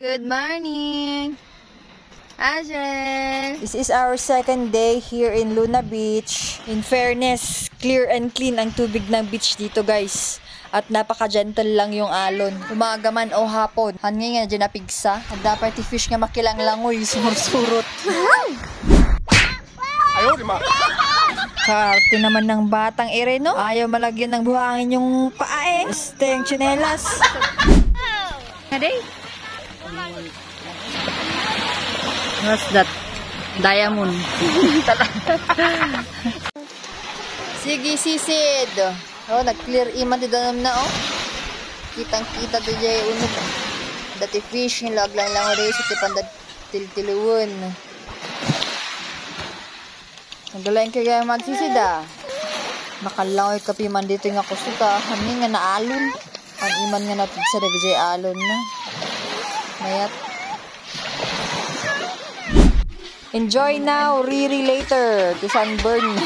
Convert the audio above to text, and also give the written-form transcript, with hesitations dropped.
Good morning, Ajel. This is our second day here in Luna Beach. In fairness, clear and clean ang tubig ng beach dito, guys. At napaka-gentle lang yung alon. Umaga man o hapon. Hangin nga dyan napigsa. At dapat fish nga makilang langoy, surot. Ayaw, di ma. Karte naman ng batang ere, no? Ayaw malagyan ng buhangin yung paa eh. Steng chinelas. Aday. What's that? Diamond. Sige, sisid. Oh, nag-clear iman dito na, oh. Kitang-kita to dyan yung unog. Dati fish, yung laglang lang rin sa tipanda tiltiluwan. Nagalain ka gaya magsisid, ah. Nakalangoy kapi man dito nga kusuta. Hangin nga naalon. Ang iman nga natin sa dagajay alon na. Mayat. Enjoy now, riri later to sunburn.